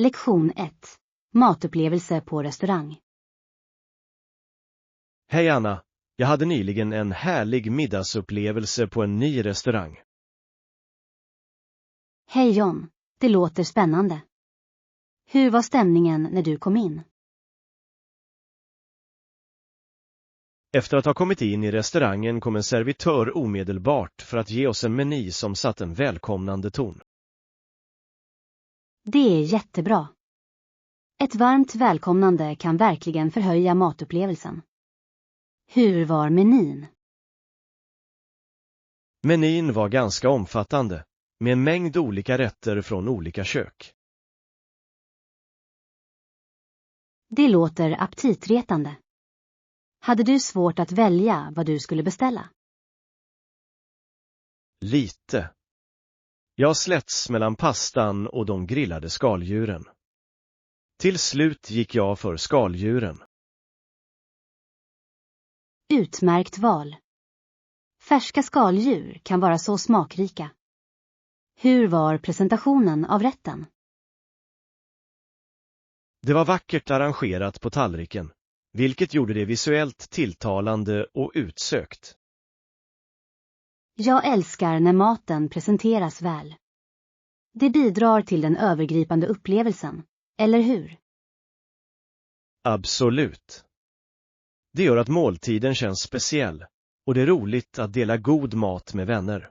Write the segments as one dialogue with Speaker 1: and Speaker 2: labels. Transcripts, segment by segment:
Speaker 1: Lektion 1. Matupplevelse på restaurang.
Speaker 2: Hej Anna, jag hade nyligen en härlig middagsupplevelse på en ny restaurang.
Speaker 1: Hej John, det låter spännande. Hur var stämningen när du kom in?
Speaker 2: Efter att ha kommit in i restaurangen kom en servitör omedelbart för att ge oss en meny som satt en välkomnande ton.
Speaker 1: Det är jättebra. Ett varmt välkomnande kan verkligen förhöja matupplevelsen. Hur var menyn?
Speaker 2: Menyn var ganska omfattande, med en mängd olika rätter från olika kök.
Speaker 1: Det låter aptitretande. Hade du svårt att välja vad du skulle beställa?
Speaker 2: Lite. Jag släts mellan pastan och de grillade skaldjuren. Till slut gick jag för skaldjuren.
Speaker 1: Utmärkt val. Färska skaldjur kan vara så smakrika. Hur var presentationen av rätten?
Speaker 2: Det var vackert arrangerat på tallriken, vilket gjorde det visuellt tilltalande och utsökt.
Speaker 1: Jag älskar när maten presenteras väl. Det bidrar till den övergripande upplevelsen, eller hur?
Speaker 2: Absolut. Det gör att måltiden känns speciell, och det är roligt att dela god mat med vänner.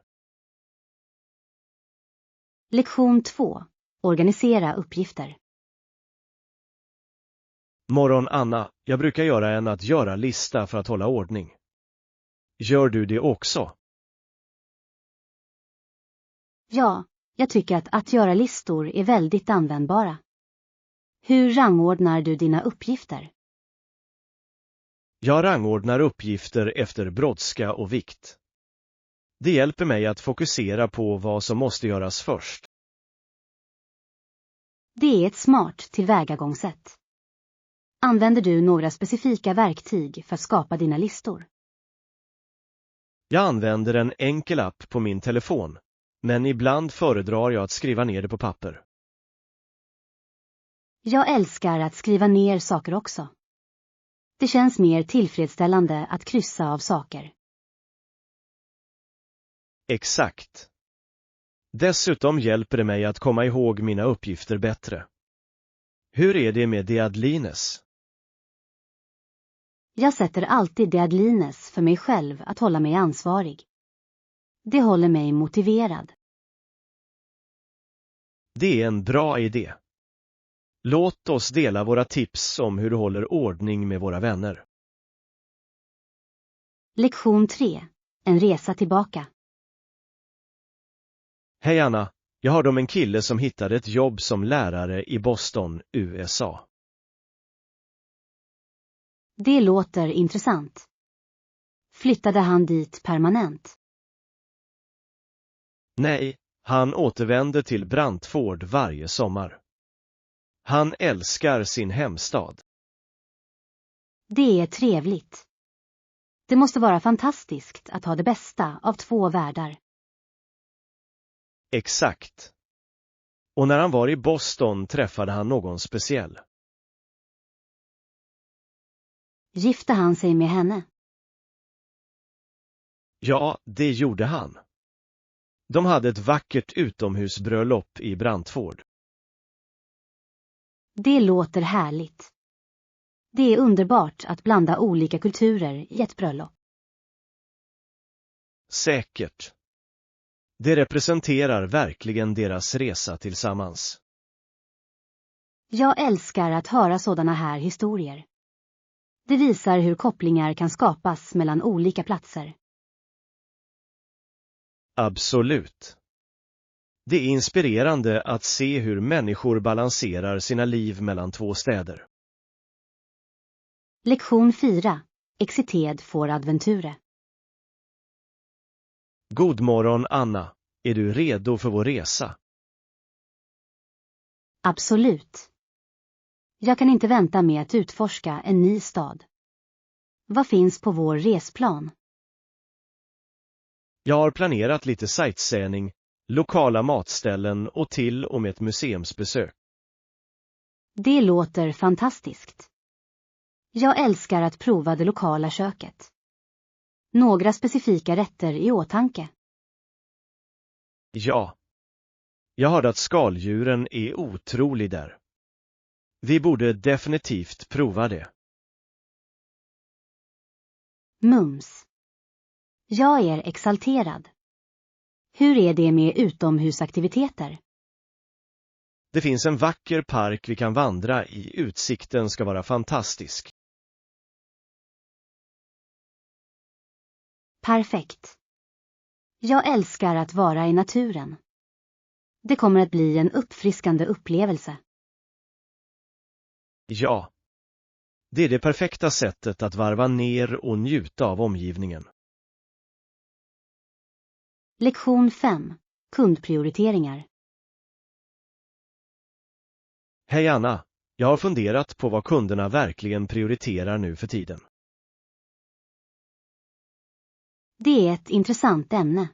Speaker 1: Lektion 2. Organisera uppgifter.
Speaker 2: Morgon Anna, jag brukar göra en att göra-lista för att hålla ordning. Gör du det också?
Speaker 1: Ja, jag tycker att göra-listor är väldigt användbara. Hur rangordnar du dina uppgifter?
Speaker 2: Jag rangordnar uppgifter efter brådska och vikt. Det hjälper mig att fokusera på vad som måste göras först.
Speaker 1: Det är ett smart tillvägagångssätt. Använder du några specifika verktyg för att skapa dina listor?
Speaker 2: Jag använder en enkel app på min telefon, men ibland föredrar jag att skriva ner det på papper.
Speaker 1: Jag älskar att skriva ner saker också. Det känns mer tillfredsställande att kryssa av saker.
Speaker 2: Exakt. Dessutom hjälper det mig att komma ihåg mina uppgifter bättre. Hur är det med deadlines?
Speaker 1: Jag sätter alltid deadlines för mig själv att hålla mig ansvarig. Det håller mig motiverad.
Speaker 2: Det är en bra idé. Låt oss dela våra tips om hur du håller ordning med våra vänner.
Speaker 1: Lektion 3. En resa tillbaka.
Speaker 2: Hej Anna, jag hörde om en kille som hittade ett jobb som lärare i Boston, USA.
Speaker 1: Det låter intressant. Flyttade han dit permanent?
Speaker 2: Nej, han återvände till Brantford varje sommar. Han älskar sin hemstad.
Speaker 1: Det är trevligt. Det måste vara fantastiskt att ha det bästa av två världar.
Speaker 2: Exakt. Och när han var i Boston träffade han någon speciell.
Speaker 1: Gifte han sig med henne?
Speaker 2: Ja, det gjorde han. De hade ett vackert utomhusbröllop i Brantford.
Speaker 1: Det låter härligt. Det är underbart att blanda olika kulturer i ett bröllop.
Speaker 2: Säkert. Det representerar verkligen deras resa tillsammans.
Speaker 1: Jag älskar att höra sådana här historier. Det visar hur kopplingar kan skapas mellan olika platser.
Speaker 2: Absolut. Det är inspirerande att se hur människor balanserar sina liv mellan två städer.
Speaker 1: Lektion 4. Exited for adventure.
Speaker 2: God morgon Anna, är du redo för vår resa?
Speaker 1: Absolut. Jag kan inte vänta med att utforska en ny stad. Vad finns på vår resplan?
Speaker 2: Jag har planerat lite sightseeing, lokala matställen och till och med ett museumsbesök.
Speaker 1: Det låter fantastiskt. Jag älskar att prova det lokala köket. Några specifika rätter i åtanke.
Speaker 2: Ja. Jag hörde att skaldjuren är otrolig där. Vi borde definitivt prova det.
Speaker 1: Mums. Jag är exalterad. Hur är det med utomhusaktiviteter?
Speaker 2: Det finns en vacker park vi kan vandra i. Utsikten ska vara fantastisk.
Speaker 1: Perfekt. Jag älskar att vara i naturen. Det kommer att bli en uppfriskande upplevelse.
Speaker 2: Ja. Det är det perfekta sättet att varva ner och njuta av omgivningen.
Speaker 1: Lektion 5. Kundprioriteringar.
Speaker 2: Hej Anna, jag har funderat på vad kunderna verkligen prioriterar nu för tiden.
Speaker 1: Det är ett intressant ämne.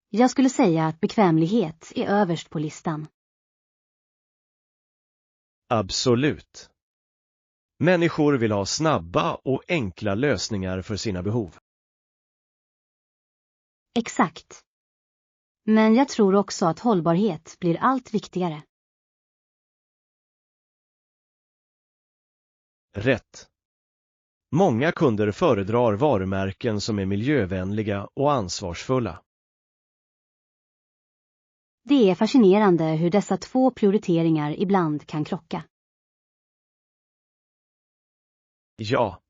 Speaker 1: Jag skulle säga att bekvämlighet är överst på listan.
Speaker 2: Absolut. Människor vill ha snabba och enkla lösningar för sina behov.
Speaker 1: Exakt. Men jag tror också att hållbarhet blir allt viktigare.
Speaker 2: Rätt. Många kunder föredrar varumärken som är miljövänliga och ansvarsfulla.
Speaker 1: Det är fascinerande hur dessa två prioriteringar ibland kan krocka.
Speaker 2: Ja.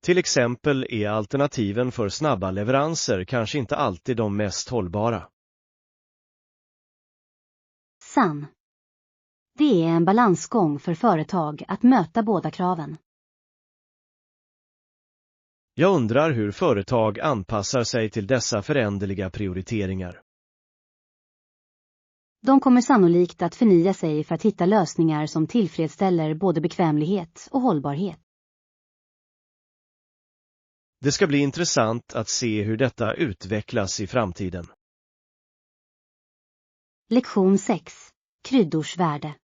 Speaker 2: Till exempel är alternativen för snabba leveranser kanske inte alltid de mest hållbara.
Speaker 1: Sann. Det är en balansgång för företag att möta båda kraven.
Speaker 2: Jag undrar hur företag anpassar sig till dessa föränderliga prioriteringar.
Speaker 1: De kommer sannolikt att förnya sig för att hitta lösningar som tillfredsställer både bekvämlighet och hållbarhet.
Speaker 2: Det ska bli intressant att se hur detta utvecklas i framtiden.
Speaker 1: Lektion 6. Kryddors värde.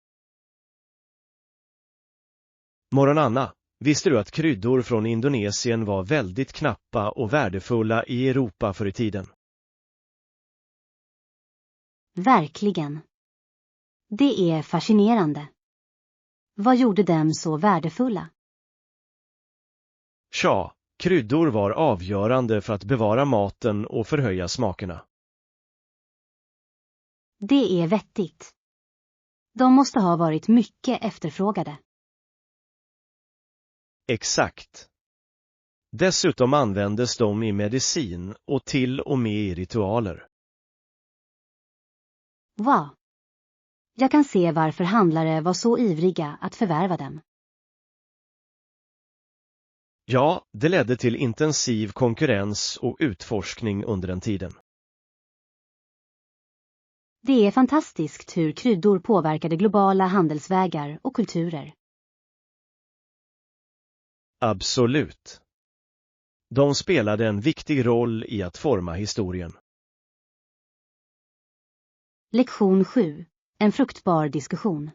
Speaker 2: Morgon Anna, visste du att kryddor från Indonesien var väldigt knappa och värdefulla i Europa förr i tiden?
Speaker 1: Verkligen. Det är fascinerande. Vad gjorde dem så värdefulla?
Speaker 2: Tja, kryddor var avgörande för att bevara maten och förhöja smakerna.
Speaker 1: Det är vettigt. De måste ha varit mycket efterfrågade.
Speaker 2: Exakt. Dessutom användes de i medicin och till och med i ritualer.
Speaker 1: Wow. Jag kan se varför handlare var så ivriga att förvärva dem.
Speaker 2: Ja, det ledde till intensiv konkurrens och utforskning under den tiden.
Speaker 1: Det är fantastiskt hur kryddor påverkade globala handelsvägar och kulturer.
Speaker 2: Absolut. De spelade en viktig roll i att forma historien.
Speaker 1: Lektion 7. En fruktbar diskussion.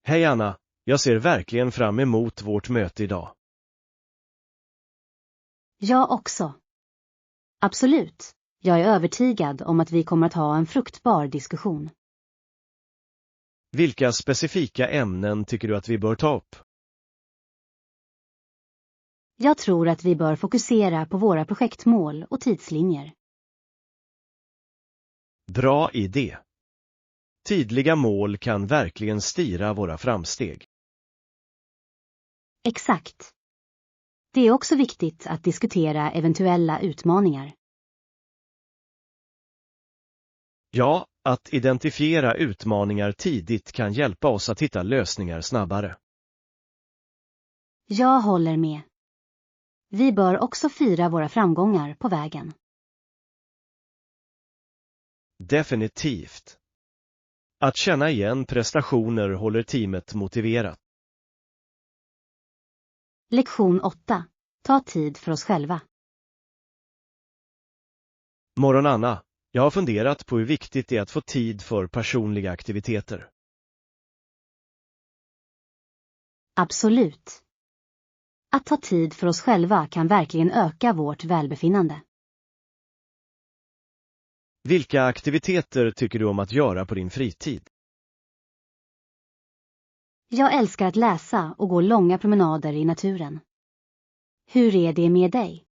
Speaker 2: Hej Anna, jag ser verkligen fram emot vårt möte idag.
Speaker 1: Jag också. Absolut. Jag är övertygad om att vi kommer att ha en fruktbar diskussion.
Speaker 2: Vilka specifika ämnen tycker du att vi bör ta upp?
Speaker 1: Jag tror att vi bör fokusera på våra projektmål och tidslinjer.
Speaker 2: Bra idé. Tydliga mål kan verkligen styra våra framsteg.
Speaker 1: Exakt. Det är också viktigt att diskutera eventuella utmaningar.
Speaker 2: Ja, att identifiera utmaningar tidigt kan hjälpa oss att hitta lösningar snabbare.
Speaker 1: Jag håller med. Vi bör också fira våra framgångar på vägen.
Speaker 2: Definitivt. Att känna igen prestationer håller teamet motiverat.
Speaker 1: Lektion 8. Ta tid för oss själva.
Speaker 2: Morgon Anna, jag har funderat på hur viktigt det är att få tid för personliga aktiviteter.
Speaker 1: Absolut. Att ta tid för oss själva kan verkligen öka vårt välbefinnande.
Speaker 2: Vilka aktiviteter tycker du om att göra på din fritid?
Speaker 1: Jag älskar att läsa och gå långa promenader i naturen. Hur är det med dig?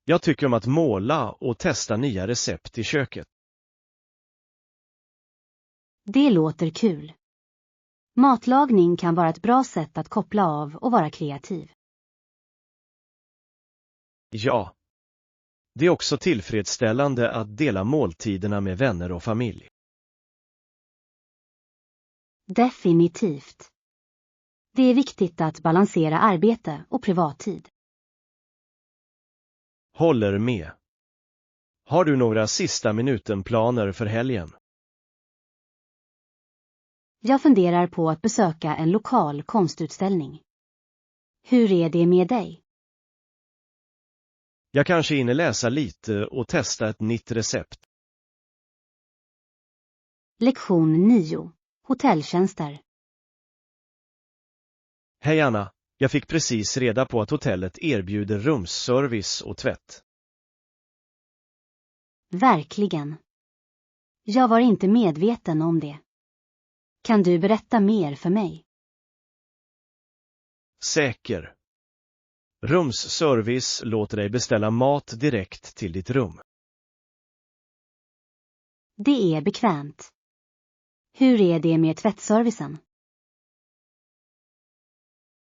Speaker 2: Jag tycker om att måla och testa nya recept i köket.
Speaker 1: Det låter kul. Matlagning kan vara ett bra sätt att koppla av och vara kreativ.
Speaker 2: Ja. Det är också tillfredsställande att dela måltiderna med vänner och familj.
Speaker 1: Definitivt. Det är viktigt att balansera arbete och privattid.
Speaker 2: Håller med. Har du några sista minuten-planer för helgen?
Speaker 1: Jag funderar på att besöka en lokal konstutställning. Hur är det med dig?
Speaker 2: Jag kanske hinner läsa lite och testa ett nytt recept.
Speaker 1: Lektion 9. Hotelltjänster.
Speaker 2: Hej Anna, jag fick precis reda på att hotellet erbjuder rumsservice och tvätt.
Speaker 1: Verkligen. Jag var inte medveten om det. Kan du berätta mer för mig?
Speaker 2: Säker. Rumsservice låter dig beställa mat direkt till ditt rum.
Speaker 1: Det är bekvämt. Hur är det med tvättservicen?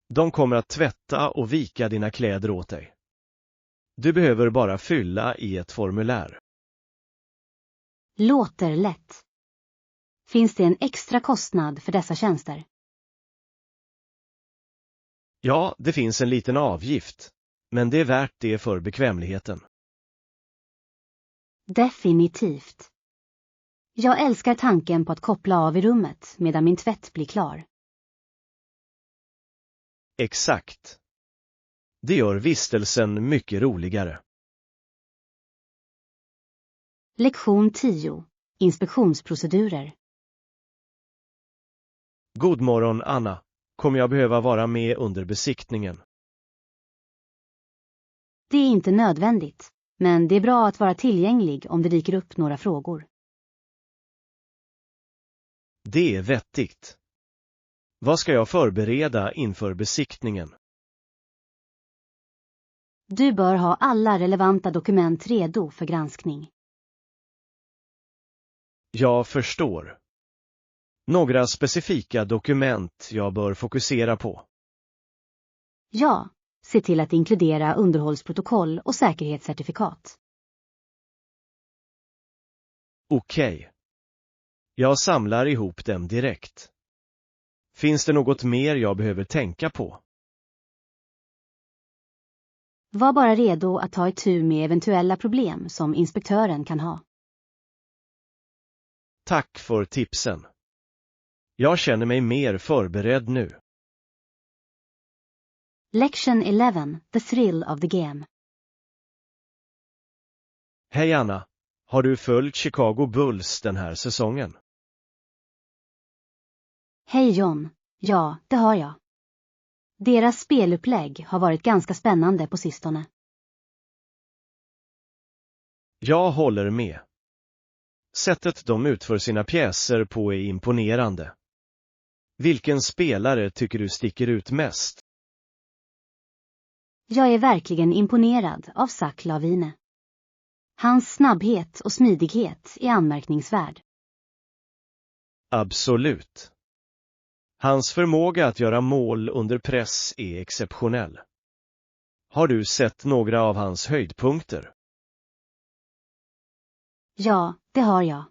Speaker 2: De kommer att tvätta och vika dina kläder åt dig. Du behöver bara fylla i ett formulär.
Speaker 1: Låter lätt. Finns det en extra kostnad för dessa tjänster?
Speaker 2: Ja, det finns en liten avgift, men det är värt det för bekvämligheten.
Speaker 1: Definitivt. Jag älskar tanken på att koppla av i rummet medan min tvätt blir klar.
Speaker 2: Exakt. Det gör vistelsen mycket roligare.
Speaker 1: Lektion 10. Inspektionsprocedurer.
Speaker 2: God morgon Anna, kommer jag behöva vara med under besiktningen?
Speaker 1: Det är inte nödvändigt, men det är bra att vara tillgänglig om det dyker upp några frågor.
Speaker 2: Det är vettigt. Vad ska jag förbereda inför besiktningen?
Speaker 1: Du bör ha alla relevanta dokument redo för granskning.
Speaker 2: Jag förstår. Några specifika dokument jag bör fokusera på.
Speaker 1: Ja, se till att inkludera underhållsprotokoll och säkerhetscertifikat.
Speaker 2: Okej. Jag samlar ihop dem direkt. Finns det något mer jag behöver tänka på?
Speaker 1: Var bara redo att ta itu med eventuella problem som inspektören kan ha.
Speaker 2: Tack för tipsen. Jag känner mig mer förberedd nu.
Speaker 1: Lektion 11. The thrill of the game.
Speaker 2: Hej Anna, har du följt Chicago Bulls den här säsongen?
Speaker 1: Hej John. Ja, det har jag. Deras spelupplägg har varit ganska spännande på sistone.
Speaker 2: Jag håller med. Sättet de utför sina pjäser på är imponerande. Vilken spelare tycker du sticker ut mest?
Speaker 1: Jag är verkligen imponerad av Zach LaVine. Hans snabbhet och smidighet är anmärkningsvärd.
Speaker 2: Absolut. Hans förmåga att göra mål under press är exceptionell. Har du sett några av hans höjdpunkter?
Speaker 1: Ja, det har jag.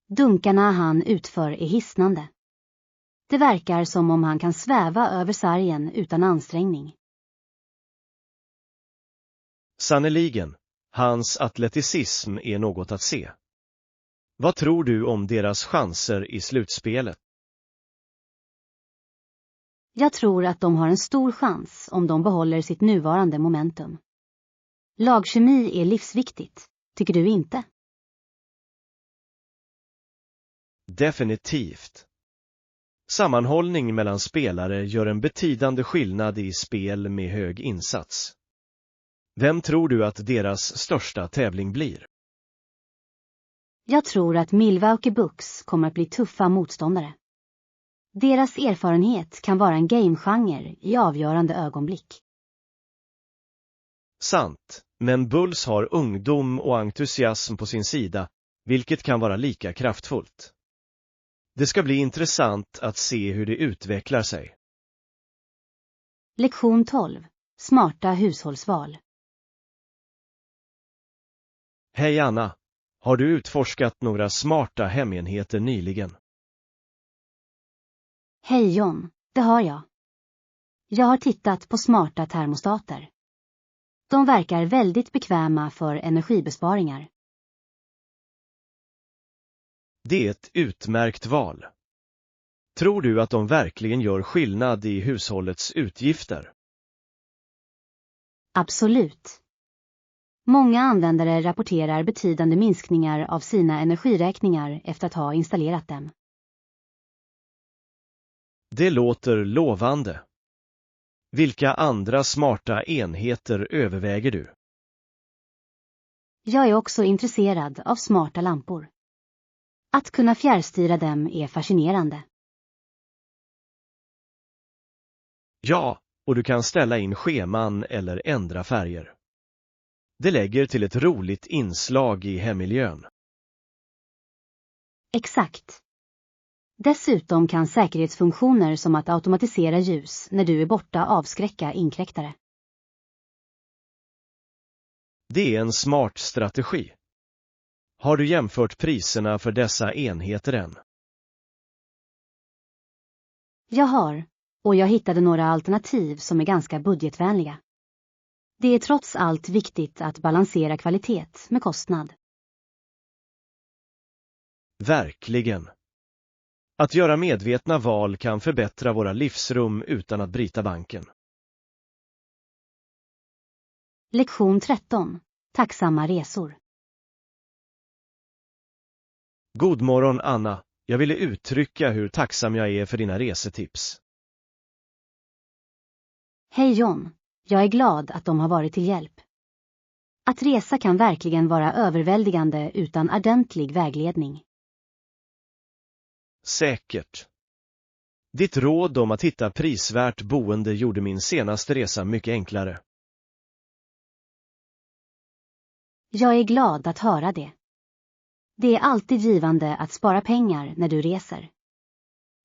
Speaker 1: Dunkarna han utför är hisnande. Det verkar som om han kan sväva över sargen utan ansträngning.
Speaker 2: Sannoliken, hans atleticism är något att se. Vad tror du om deras chanser i slutspelet?
Speaker 1: Jag tror att de har en stor chans om de behåller sitt nuvarande momentum. Lagkemi är livsviktigt, tycker du inte?
Speaker 2: Definitivt. Sammanhållning mellan spelare gör en betydande skillnad i spel med hög insats. Vem tror du att deras största tävling blir?
Speaker 1: Jag tror att Milwaukee Bucks kommer att bli tuffa motståndare. Deras erfarenhet kan vara en gamegenre i avgörande ögonblick.
Speaker 2: Sant, men Bulls har ungdom och entusiasm på sin sida, vilket kan vara lika kraftfullt. Det ska bli intressant att se hur det utvecklar sig.
Speaker 1: Lektion 12. Smarta hushållsval.
Speaker 2: Hej Anna, har du utforskat några smarta hemenheter nyligen?
Speaker 1: Hej John, det har jag. Jag har tittat på smarta termostater. De verkar väldigt bekväma för energibesparingar.
Speaker 2: Det är ett utmärkt val. Tror du att de verkligen gör skillnad i hushållets utgifter?
Speaker 1: Absolut. Många användare rapporterar betydande minskningar av sina energiräkningar efter att ha installerat dem.
Speaker 2: Det låter lovande. Vilka andra smarta enheter överväger du?
Speaker 1: Jag är också intresserad av smarta lampor. Att kunna fjärrstyra dem är fascinerande.
Speaker 2: Ja, och du kan ställa in scheman eller ändra färger. Det lägger till ett roligt inslag i hemmiljön.
Speaker 1: Exakt. Dessutom kan säkerhetsfunktioner som att automatisera ljus när du är borta avskräcka inkräktare.
Speaker 2: Det är en smart strategi. Har du jämfört priserna för dessa enheter än?
Speaker 1: Jag har, och jag hittade några alternativ som är ganska budgetvänliga. Det är trots allt viktigt att balansera kvalitet med kostnad.
Speaker 2: Verkligen. Att göra medvetna val kan förbättra våra livsrum utan att bryta banken.
Speaker 1: Lektion 13. Tacksamma resor.
Speaker 2: God morgon Anna, jag ville uttrycka hur tacksam jag är för dina resetips.
Speaker 1: Hej John, jag är glad att de har varit till hjälp. Att resa kan verkligen vara överväldigande utan ordentlig vägledning.
Speaker 2: Säkert. Ditt råd om att hitta prisvärt boende gjorde min senaste resa mycket enklare.
Speaker 1: Jag är glad att höra det. Det är alltid givande att spara pengar när du reser.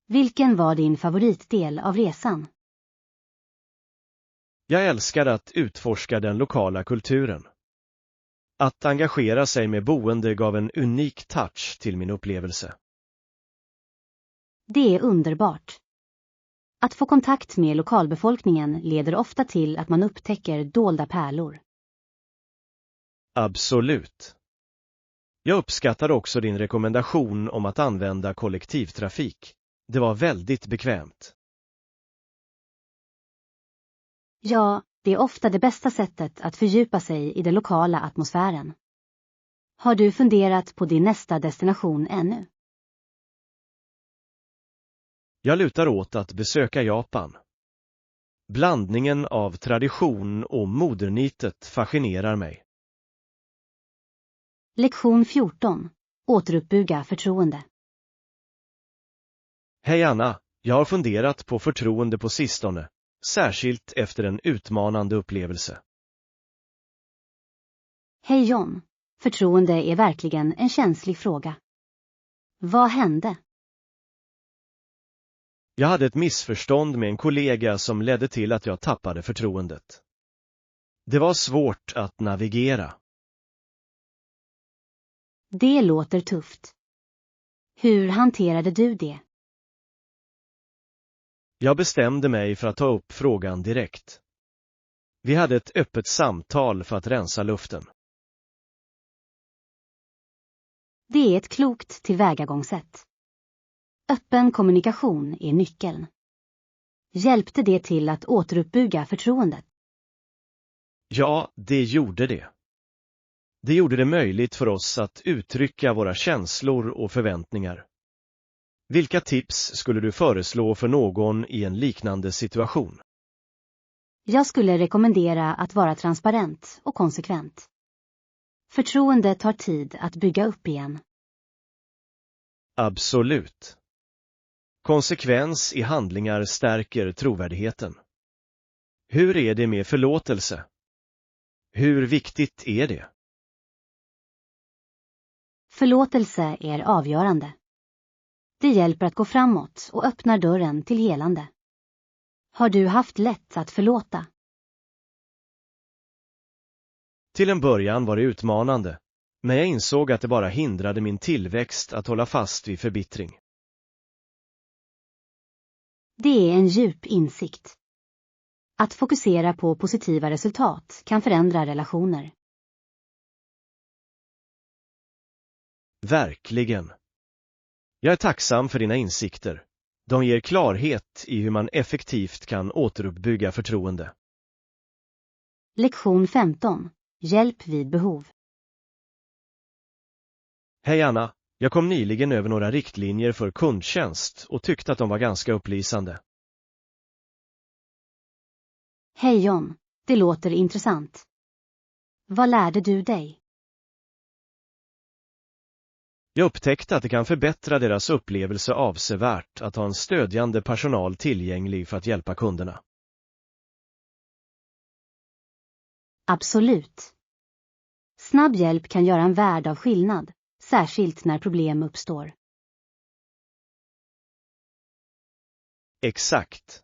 Speaker 1: Vilken var din favoritdel av resan?
Speaker 2: Jag älskar att utforska den lokala kulturen. Att engagera sig med boende gav en unik touch till min upplevelse.
Speaker 1: Det är underbart. Att få kontakt med lokalbefolkningen leder ofta till att man upptäcker dolda pärlor.
Speaker 2: Absolut. Jag uppskattar också din rekommendation om att använda kollektivtrafik. Det var väldigt bekvämt.
Speaker 1: Ja, det är ofta det bästa sättet att fördjupa sig i den lokala atmosfären. Har du funderat på din nästa destination ännu?
Speaker 2: Jag lutar åt att besöka Japan. Blandningen av tradition och modernitet fascinerar mig.
Speaker 1: Lektion 14. Återuppbygga förtroende.
Speaker 2: Hej Anna, jag har funderat på förtroende på sistone, särskilt efter en utmanande upplevelse.
Speaker 1: Hej John, förtroende är verkligen en känslig fråga. Vad hände?
Speaker 2: Jag hade ett missförstånd med en kollega som ledde till att jag tappade förtroendet. Det var svårt att navigera.
Speaker 1: Det låter tufft. Hur hanterade du det?
Speaker 2: Jag bestämde mig för att ta upp frågan direkt. Vi hade ett öppet samtal för att rensa luften.
Speaker 1: Det är ett klokt tillvägagångssätt. Öppen kommunikation är nyckeln. Hjälpte det till att återuppbygga förtroendet?
Speaker 2: Ja, det gjorde det. Det gjorde det möjligt för oss att uttrycka våra känslor och förväntningar. Vilka tips skulle du föreslå för någon i en liknande situation?
Speaker 1: Jag skulle rekommendera att vara transparent och konsekvent. Förtroende tar tid att bygga upp igen.
Speaker 2: Absolut. Konsekvens i handlingar stärker trovärdigheten. Hur är det med förlåtelse? Hur viktigt är det?
Speaker 1: Förlåtelse är avgörande. Det hjälper att gå framåt och öppnar dörren till helande. Har du haft lätt att förlåta?
Speaker 2: Till en början var det utmanande, men jag insåg att det bara hindrade min tillväxt att hålla fast vid förbittring.
Speaker 1: Det är en djup insikt. Att fokusera på positiva resultat kan förändra relationer.
Speaker 2: Verkligen. Jag är tacksam för dina insikter. De ger klarhet i hur man effektivt kan återuppbygga förtroende.
Speaker 1: Lektion 15. Hjälp vid behov.
Speaker 2: Hej Anna, jag kom nyligen över några riktlinjer för kundtjänst och tyckte att de var ganska upplysande.
Speaker 1: Hej John, det låter intressant. Vad lärde du dig?
Speaker 2: Jag upptäckte att det kan förbättra deras upplevelse avsevärt att ha en stödjande personal tillgänglig för att hjälpa kunderna.
Speaker 1: Absolut. Snabb hjälp kan göra en värld av skillnad, särskilt när problem uppstår.
Speaker 2: Exakt.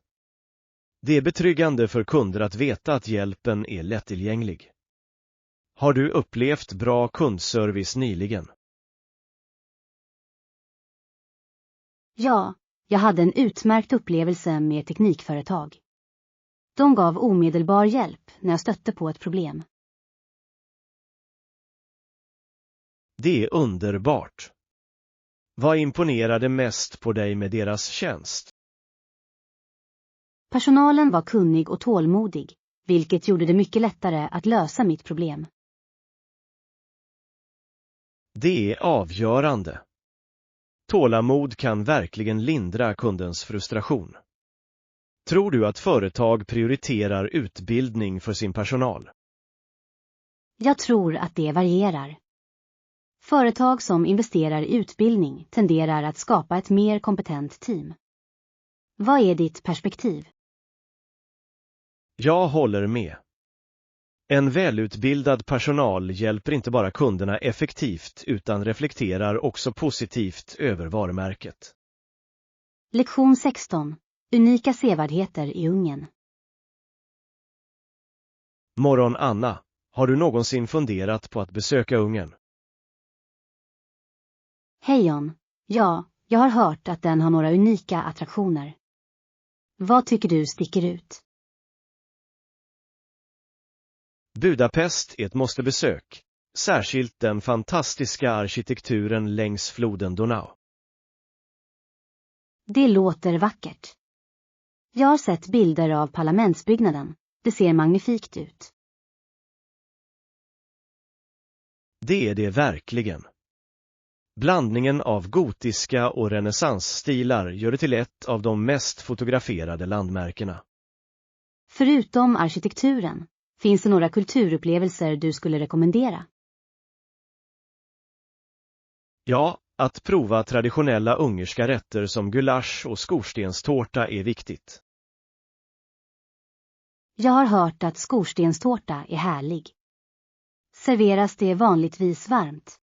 Speaker 2: Det är betryggande för kunder att veta att hjälpen är lättillgänglig. Har du upplevt bra kundservice nyligen?
Speaker 1: Ja, jag hade en utmärkt upplevelse med ett teknikföretag. De gav omedelbar hjälp när jag stötte på ett problem.
Speaker 2: Det är underbart. Vad imponerade mest på dig med deras tjänst?
Speaker 1: Personalen var kunnig och tålmodig, vilket gjorde det mycket lättare att lösa mitt problem.
Speaker 2: Det är avgörande. Tålamod kan verkligen lindra kundens frustration. Tror du att företag prioriterar utbildning för sin personal?
Speaker 1: Jag tror att det varierar. Företag som investerar i utbildning tenderar att skapa ett mer kompetent team. Vad är ditt perspektiv?
Speaker 2: Jag håller med. En välutbildad personal hjälper inte bara kunderna effektivt utan reflekterar också positivt över varumärket.
Speaker 1: Lektion 16. Unika sevärdheter i Ungern.
Speaker 2: Morgon Anna, har du någonsin funderat på att besöka Ungern?
Speaker 1: Hej John. Ja, jag har hört att den har några unika attraktioner. Vad tycker du sticker ut?
Speaker 2: Budapest är ett måstebesök, särskilt den fantastiska arkitekturen längs floden Donau.
Speaker 1: Det låter vackert. Jag har sett bilder av parlamentsbyggnaden. Det ser magnifikt ut.
Speaker 2: Det är det verkligen. Blandningen av gotiska och renässansstilar gör det till ett av de mest fotograferade landmärkena.
Speaker 1: Förutom arkitekturen, finns det några kulturupplevelser du skulle rekommendera?
Speaker 2: Ja, att prova traditionella ungerska rätter som gulasch och skorstenstårta är viktigt.
Speaker 1: Jag har hört att skorstenstårta är härlig. Serveras det vanligtvis varmt?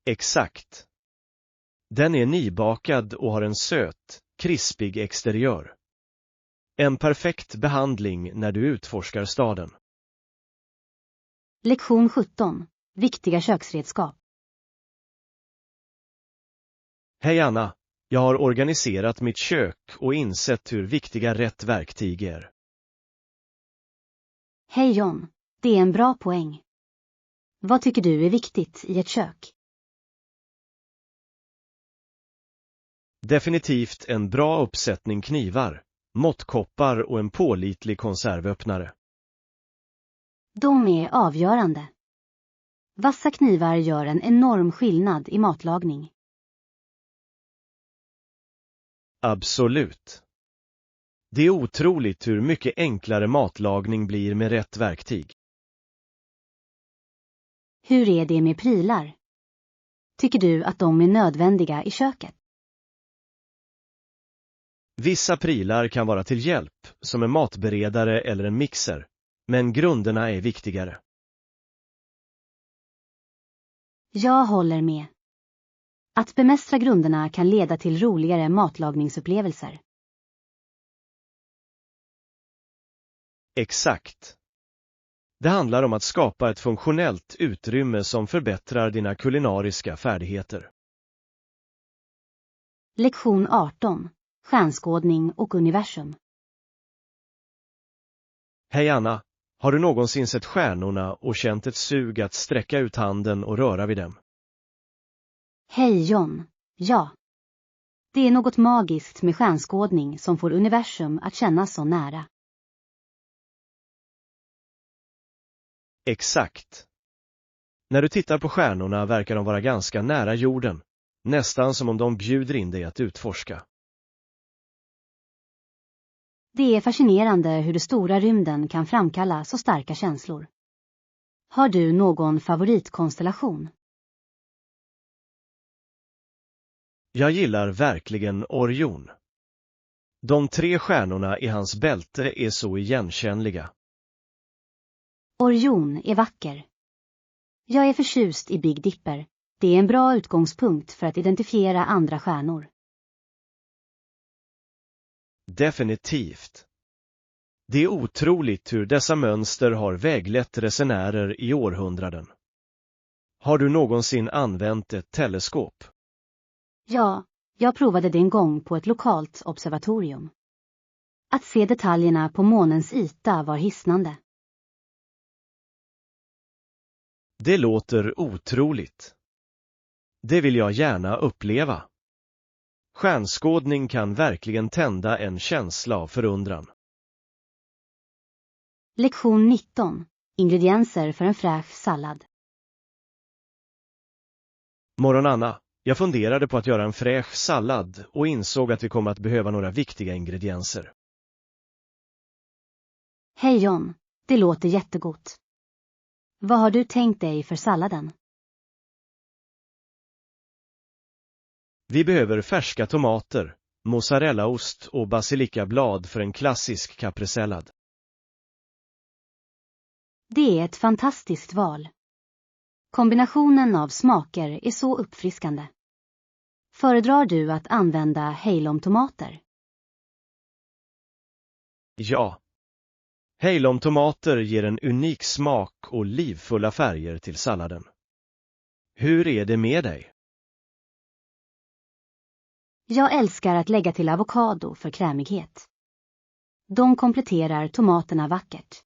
Speaker 2: Exakt. Den är nybakad och har en söt, krispig exteriör. En perfekt behandling när du utforskar staden.
Speaker 1: Lektion 17. Viktiga köksredskap.
Speaker 2: Hej Anna, jag har organiserat mitt kök och insett hur viktiga rätt verktyg är.
Speaker 1: Hej John, det är en bra poäng. Vad tycker du är viktigt i ett kök?
Speaker 2: Definitivt en bra uppsättning knivar, måttkoppar och en pålitlig konservöppnare.
Speaker 1: De är avgörande. Vassa knivar gör en enorm skillnad i matlagning.
Speaker 2: Absolut. Det är otroligt hur mycket enklare matlagning blir med rätt verktyg.
Speaker 1: Hur är det med prylar? Tycker du att de är nödvändiga i köket?
Speaker 2: Vissa prylar kan vara till hjälp, som en matberedare eller en mixer, men grunderna är viktigare.
Speaker 1: Jag håller med. Att bemästra grunderna kan leda till roligare matlagningsupplevelser.
Speaker 2: Exakt. Det handlar om att skapa ett funktionellt utrymme som förbättrar dina kulinariska färdigheter.
Speaker 1: Lektion 18. Stjärnskådning och universum.
Speaker 2: Hej Anna, har du någonsin sett stjärnorna och känt ett sug att sträcka ut handen och röra vid dem?
Speaker 1: Hej John. Ja. Det är något magiskt med stjärnskådning som får universum att kännas så nära.
Speaker 2: Exakt. När du tittar på stjärnorna verkar de vara ganska nära jorden, nästan som om de bjuder in dig att utforska.
Speaker 1: Det är fascinerande hur det stora rymden kan framkalla så starka känslor. Har du någon favoritkonstellation?
Speaker 2: Jag gillar verkligen Orion. De 3 stjärnorna i hans bälte är så igenkännliga.
Speaker 1: Orion är vacker. Jag är förtjust i Big Dipper. Det är en bra utgångspunkt för att identifiera andra stjärnor.
Speaker 2: Definitivt. Det är otroligt hur dessa mönster har väglett resenärer i århundraden. Har du någonsin använt ett teleskop?
Speaker 1: Ja, jag provade det en gång på ett lokalt observatorium. Att se detaljerna på månens yta var hisnande.
Speaker 2: Det låter otroligt. Det vill jag gärna uppleva. Stjärnskådning kan verkligen tända en känsla av förundran.
Speaker 1: Lektion 19. Ingredienser för en fräsch sallad.
Speaker 2: Morgon Anna, jag funderade på att göra en fräsch sallad och insåg att vi kommer att behöva några viktiga ingredienser.
Speaker 1: Hej John, det låter jättegott. Vad har du tänkt dig för salladen?
Speaker 2: Vi behöver färska tomater, mozzarellaost och basilikablad för en klassisk capresellad.
Speaker 1: Det är ett fantastiskt val. Kombinationen av smaker är så uppfriskande. Föredrar du att använda heilomtomater?
Speaker 2: Ja. Heilomtomater ger en unik smak och livfulla färger till salladen. Hur är det med dig?
Speaker 1: Jag älskar att lägga till avokado för krämighet. De kompletterar tomaterna vackert.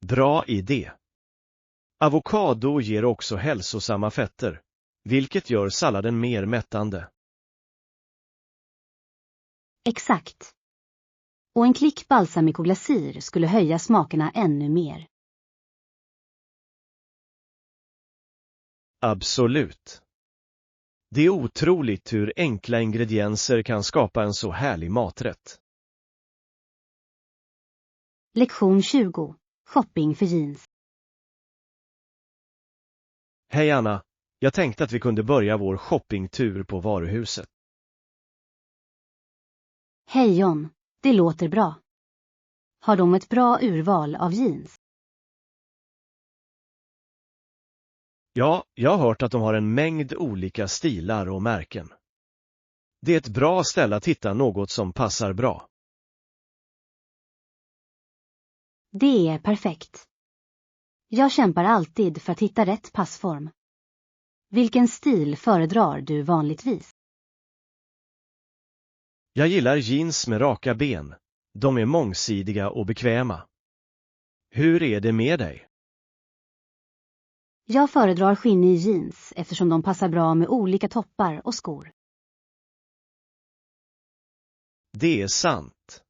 Speaker 2: Bra idé. Avokado ger också hälsosamma fetter, vilket gör salladen mer mättande.
Speaker 1: Exakt. Och en klick balsamicoglasyr skulle höja smakerna ännu mer.
Speaker 2: Absolut. Det är otroligt hur enkla ingredienser kan skapa en så härlig maträtt.
Speaker 1: Lektion 20. Shopping för jeans.
Speaker 2: Hej Anna, jag tänkte att vi kunde börja vår shoppingtur på varuhuset.
Speaker 1: Hej John, det låter bra. Har de ett bra urval av jeans?
Speaker 2: Ja, jag har hört att de har en mängd olika stilar och märken. Det är ett bra ställe att hitta något som passar bra.
Speaker 1: Det är perfekt. Jag kämpar alltid för att hitta rätt passform. Vilken stil föredrar du vanligtvis?
Speaker 2: Jag gillar jeans med raka ben. De är mångsidiga och bekväma. Hur är det med dig?
Speaker 1: Jag föredrar skinnig jeans eftersom de passar bra med olika toppar och skor.
Speaker 2: Det är sant.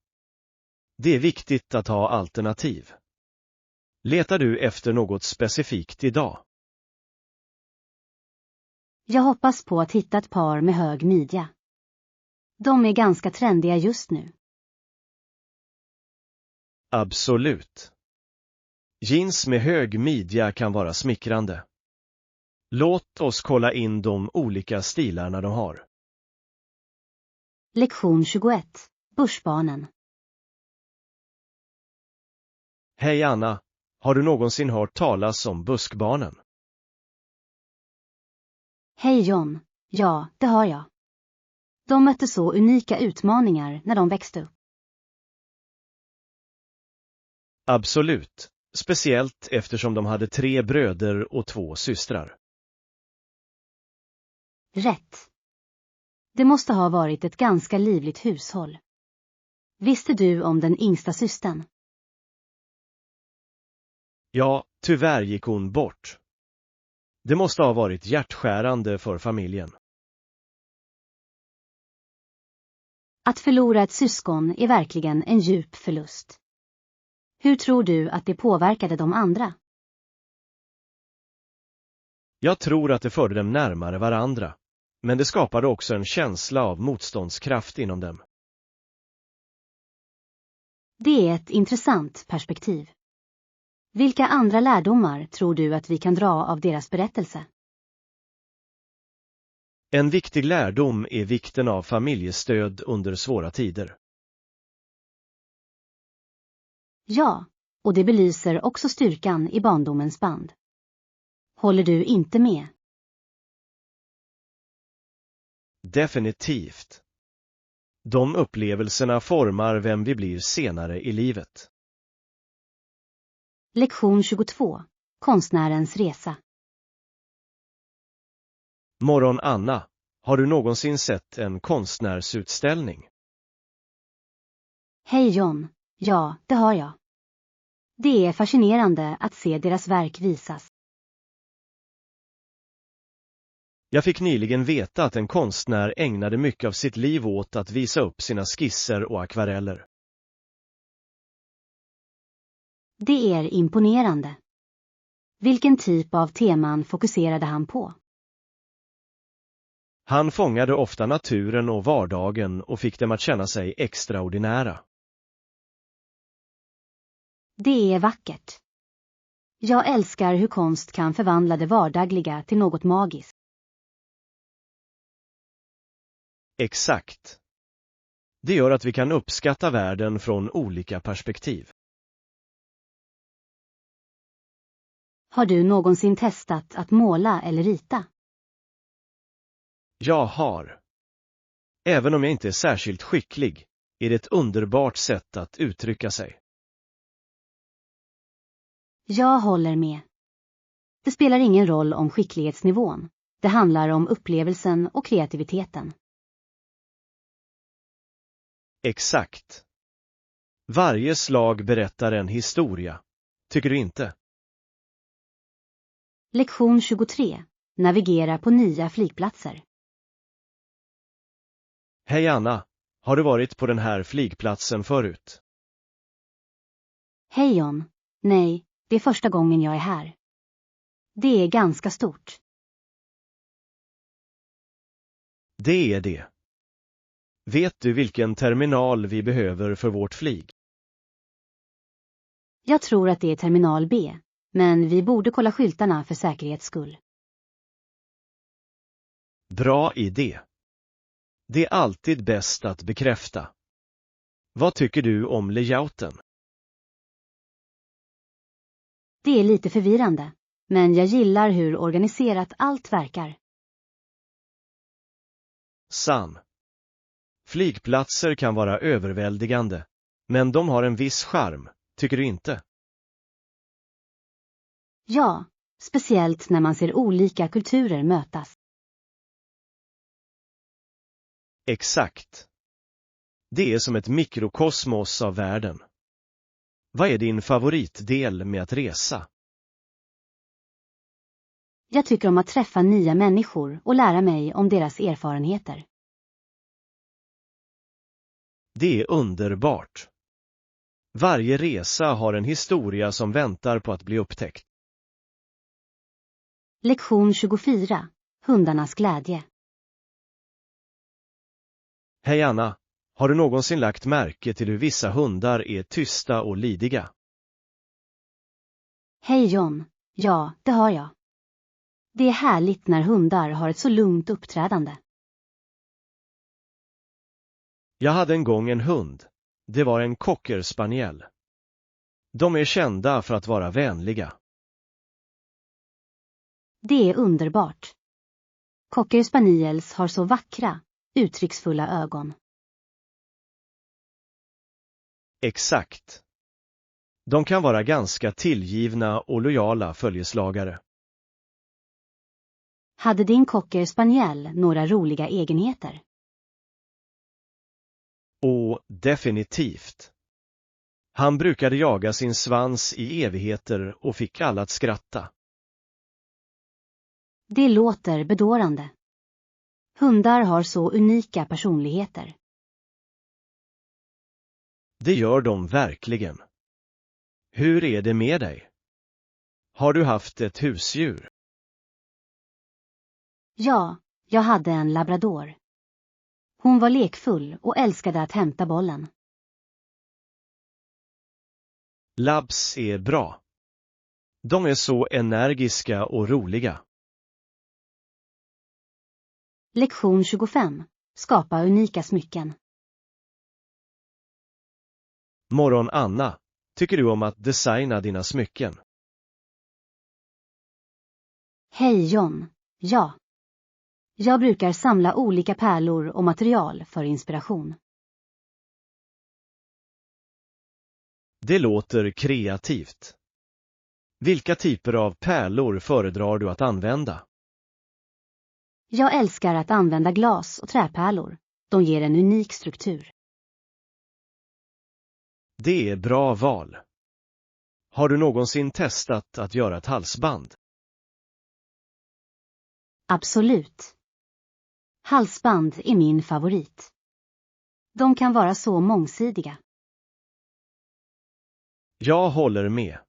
Speaker 2: Det är viktigt att ha alternativ. Letar du efter något specifikt idag?
Speaker 1: Jag hoppas på att hitta ett par med hög midja. De är ganska trendiga just nu.
Speaker 2: Absolut. Jeans med hög midja kan vara smickrande. Låt oss kolla in de olika stilarna de har.
Speaker 1: Lektion 21. Börsbarnen.
Speaker 2: Hej Anna, har du någonsin hört talas om buskbarnen?
Speaker 1: Hej John. Ja, det har jag. De mötte så unika utmaningar när de växte upp.
Speaker 2: Absolut, speciellt eftersom de hade 3 bröder och 2 systrar.
Speaker 1: Rätt. Det måste ha varit ett ganska livligt hushåll. Visste du om den yngsta systern?
Speaker 2: Ja, tyvärr gick hon bort. Det måste ha varit hjärtskärande för familjen.
Speaker 1: Att förlora ett syskon är verkligen en djup förlust. Hur tror du att det påverkade de andra?
Speaker 2: Jag tror att det förde dem närmare varandra, men det skapade också en känsla av motståndskraft inom dem.
Speaker 1: Det är ett intressant perspektiv. Vilka andra lärdomar tror du att vi kan dra av deras berättelse?
Speaker 2: En viktig lärdom är vikten av familjestöd under svåra tider.
Speaker 1: Ja, och det belyser också styrkan i barndomens band. Håller du inte med?
Speaker 2: Definitivt. De upplevelserna formar vem vi blir senare i livet.
Speaker 1: Lektion 22. Konstnärens resa.
Speaker 2: Morgon Anna, har du någonsin sett en konstnärsutställning?
Speaker 1: Hej John. Ja, det har jag. Det är fascinerande att se deras verk visas.
Speaker 2: Jag fick nyligen veta att en konstnär ägnade mycket av sitt liv åt att visa upp sina skisser och akvareller.
Speaker 1: Det är imponerande. Vilken typ av teman fokuserade han på?
Speaker 2: Han fångade ofta naturen och vardagen och fick dem att känna sig extraordinära.
Speaker 1: Det är vackert. Jag älskar hur konst kan förvandla det vardagliga till något magiskt.
Speaker 2: Exakt. Det gör att vi kan uppskatta världen från olika perspektiv.
Speaker 1: Har du någonsin testat att måla eller rita?
Speaker 2: Jag har. Även om jag inte är särskilt skicklig, är det ett underbart sätt att uttrycka sig.
Speaker 1: Jag håller med. Det spelar ingen roll om skicklighetsnivån. Det handlar om upplevelsen och kreativiteten.
Speaker 2: Exakt. Varje slag berättar en historia. Tycker du inte?
Speaker 1: Lektion 23. Navigera på nya flygplatser.
Speaker 2: Hej Anna, har du varit på den här flygplatsen förut?
Speaker 1: Hej John. Nej, det är första gången jag är här. Det är ganska stort.
Speaker 2: Det är det. Vet du vilken terminal vi behöver för vårt flyg?
Speaker 1: Jag tror att det är terminal B, men vi borde kolla skyltarna för säkerhets skull.
Speaker 2: Bra idé. Det är alltid bäst att bekräfta. Vad tycker du om layouten?
Speaker 1: Det är lite förvirrande, men jag gillar hur organiserat allt verkar.
Speaker 2: Sann. Flygplatser kan vara överväldigande, men de har en viss charm, tycker du inte?
Speaker 1: Ja, speciellt när man ser olika kulturer mötas.
Speaker 2: Exakt. Det är som ett mikrokosmos av världen. Vad är din favoritdel med att resa?
Speaker 1: Jag tycker om att träffa nya människor och lära mig om deras erfarenheter.
Speaker 2: Det är underbart. Varje resa har en historia som väntar på att bli upptäckt.
Speaker 1: Lektion 24. hundarnas glädje.
Speaker 2: Hej Anna, har du någonsin lagt märke till hur vissa hundar är tysta och lydiga?
Speaker 1: Hej John, ja, det har jag. Det är härligt när hundar har ett så lugnt uppträdande.
Speaker 2: Jag hade en gång en hund. Det var en cocker spaniel. De är kända för att vara vänliga.
Speaker 1: Det är underbart. Cocker spaniels har så vackra, uttrycksfulla ögon.
Speaker 2: Exakt. De kan vara ganska tillgivna och lojala följeslagare.
Speaker 1: Hade din cocker spaniel några roliga egenheter?
Speaker 2: Och definitivt. Han brukade jaga sin svans i evigheter och fick alla att skratta.
Speaker 1: Det låter bedårande. Hundar har så unika personligheter.
Speaker 2: Det gör de verkligen. Hur är det med dig? Har du haft ett husdjur?
Speaker 1: Ja, jag hade en labrador. Hon var lekfull och älskade att hämta bollen.
Speaker 2: Labs är bra. De är så energiska och roliga.
Speaker 1: Lektion 25. Skapa unika smycken.
Speaker 2: Morgon Anna, tycker du om att designa dina smycken?
Speaker 1: Hej John, ja. Jag brukar samla olika pärlor och material för inspiration.
Speaker 2: Det låter kreativt. Vilka typer av pärlor föredrar du att använda?
Speaker 1: Jag älskar att använda glas och träpärlor. De ger en unik struktur.
Speaker 2: Det är bra val. Har du någonsin testat att göra ett halsband?
Speaker 1: Absolut. Halsband är min favorit. De kan vara så mångsidiga.
Speaker 2: Jag håller med.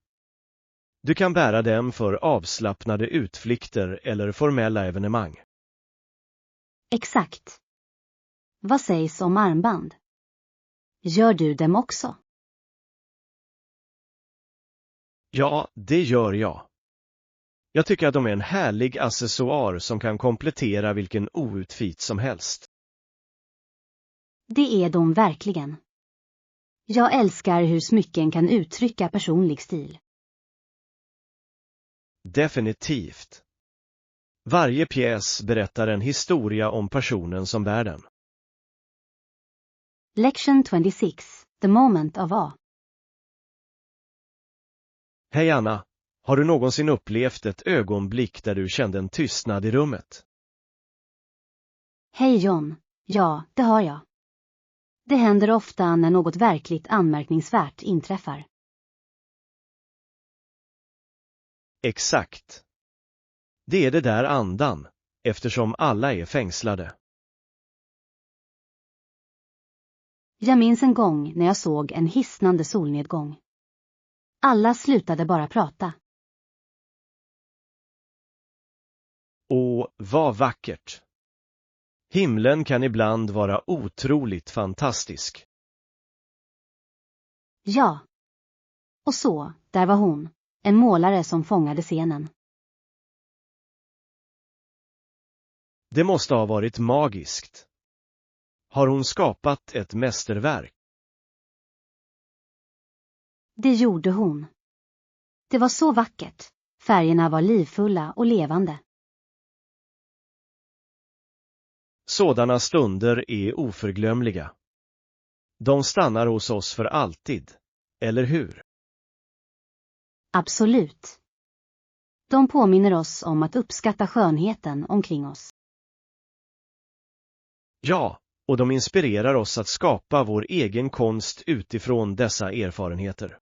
Speaker 2: Du kan bära dem för avslappnade utflykter eller formella evenemang.
Speaker 1: Exakt. Vad sägs om armband? Gör du dem också?
Speaker 2: Ja, det gör jag. Jag tycker att de är en härlig accessoar som kan komplettera vilken outfit som helst.
Speaker 1: Det är de verkligen. Jag älskar hur smycken kan uttrycka personlig stil.
Speaker 2: Definitivt. Varje pjäs berättar en historia om personen som bär den.
Speaker 1: Lection 26. The moment of awe.
Speaker 2: Hej Anna, har du någonsin upplevt ett ögonblick där du kände en tystnad i rummet?
Speaker 1: Hej John, ja, det har jag. Det händer ofta när något verkligt anmärkningsvärt inträffar.
Speaker 2: Exakt. Det är det där andan, eftersom alla är fängslade.
Speaker 1: Jag minns en gång när jag såg en hisnande solnedgång. Alla slutade bara prata.
Speaker 2: Och vad vackert. Himlen kan ibland vara otroligt fantastisk.
Speaker 1: Ja. Och så, där var hon, en målare som fångade scenen.
Speaker 2: Det måste ha varit magiskt. Har hon skapat ett mästerverk?
Speaker 1: Det gjorde hon. Det var så vackert. Färgerna var livfulla och levande.
Speaker 2: Sådana stunder är oförglömliga. De stannar hos oss för alltid, eller hur?
Speaker 1: Absolut. De påminner oss om att uppskatta skönheten omkring oss.
Speaker 2: Ja, och de inspirerar oss att skapa vår egen konst utifrån dessa erfarenheter.